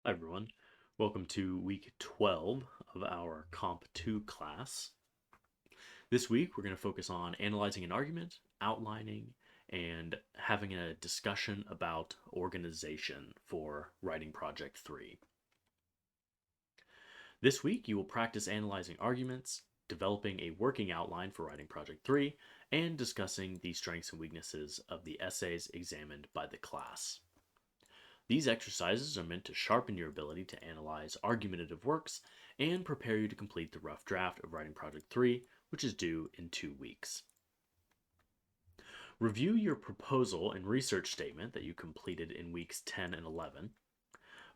Hi everyone, welcome to week 12 of our Comp 2 class. This week we're going to focus on analyzing an argument, outlining, and having a discussion about organization for writing project 3. This week you will practice analyzing arguments, developing a working outline for writing project 3, and discussing the strengths and weaknesses of the essays examined by the class. These exercises are meant to sharpen your ability to analyze argumentative works and prepare you to complete the rough draft of Writing Project 3, which is due in 2 weeks. Review your proposal and research statement that you completed in weeks 10 and 11.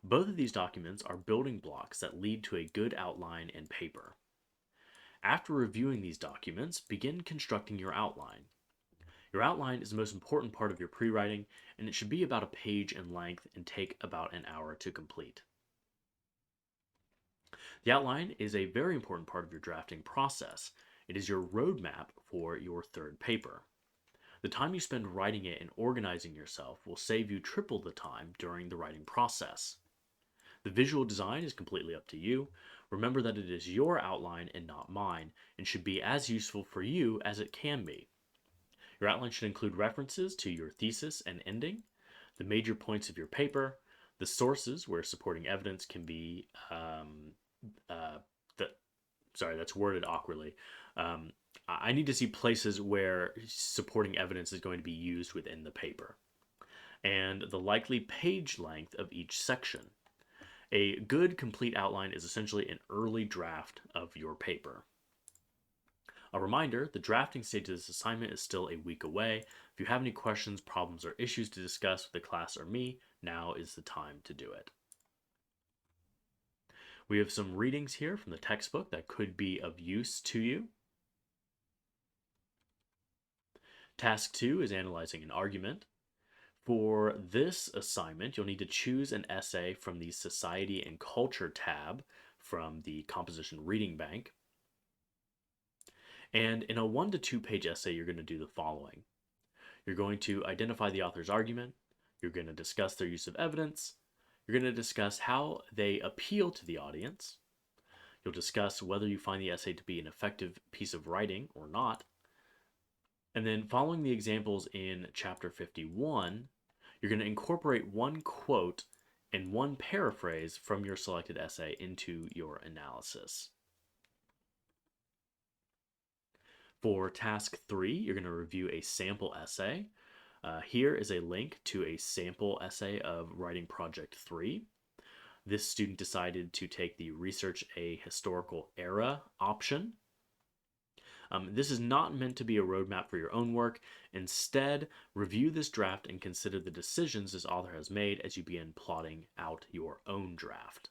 Both of these documents are building blocks that lead to a good outline and paper. After reviewing these documents, begin constructing your outline. Your outline is the most important part of your pre-writing, and it should be about a page in length and take about an hour to complete. The outline is a very important part of your drafting process. It is your roadmap for your third paper. The time you spend writing it and organizing yourself will save you triple the time during the writing process. The visual design is completely up to you. Remember that it is your outline and not mine, and should be as useful for you as it can be. Your outline should include references to your thesis and ending, the major points of your paper, the sources where supporting evidence can be, that's worded awkwardly. I need to see places where supporting evidence is going to be used within the paper, and the likely page length of each section. A good complete outline is essentially an early draft of your paper. A reminder, the drafting stage of this assignment is still a week away. If you have any questions, problems, or issues to discuss with the class or me, now is the time to do it. We have some readings here from the textbook that could be of use to you. Task 2 is analyzing an argument. For this assignment, you'll need to choose an essay from the Society and Culture tab from the Composition Reading Bank. And in a 1 to 2 page essay, you're going to do the following. You're going to identify the author's argument. You're going to discuss their use of evidence. You're going to discuss how they appeal to the audience. You'll discuss whether you find the essay to be an effective piece of writing or not. And then following the examples in chapter 51, you're going to incorporate one quote and one paraphrase from your selected essay into your analysis. For task 3, you're going to review a sample essay. Here is a link to a sample essay of Writing Project 3. This student decided to take the Research a Historical Era option. This is not meant to be a roadmap for your own work. Instead, review this draft and consider the decisions this author has made as you begin plotting out your own draft.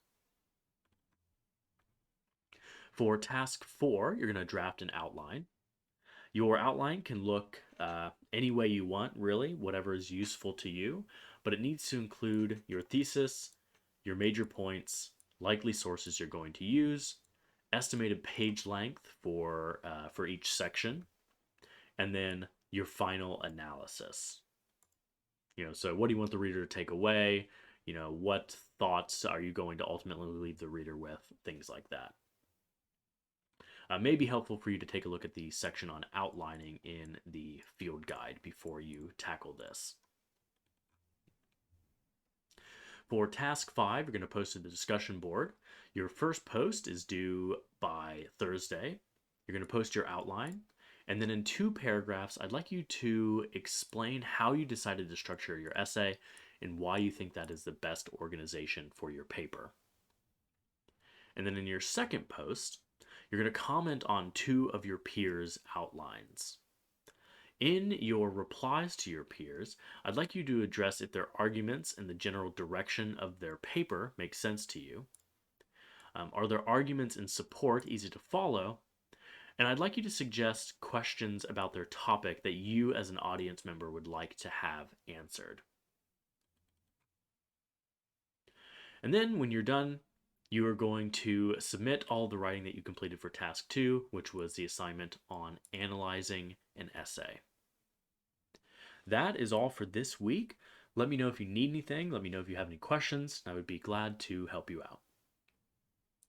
For task 4, you're going to draft an outline. Your outline can look any way you want, really, whatever is useful to you, but it needs to include your thesis, your major points, likely sources you're going to use, estimated page length for each section, and then your final analysis. So what do you want the reader to take away? What thoughts are you going to ultimately leave the reader with? Things like that. May be helpful for you to take a look at the section on outlining in the field guide before you tackle this. For task 5, you're going to post to the discussion board. Your first post is due by Thursday. You're going to post your outline. And then in 2 paragraphs, I'd like you to explain how you decided to structure your essay and why you think that is the best organization for your paper. And then in your second post, you're going to comment on 2 of your peers' outlines. In your replies to your peers, I'd like you to address if their arguments and the general direction of their paper make sense to you. Are their arguments in support easy to follow? And I'd like you to suggest questions about their topic that you as an audience member would like to have answered. And then when you're done, you are going to submit all the writing that you completed for task 2, which was the assignment on analyzing an essay. That is all for this week. Let me know if you need anything. Let me know if you have any questions. And I would be glad to help you out.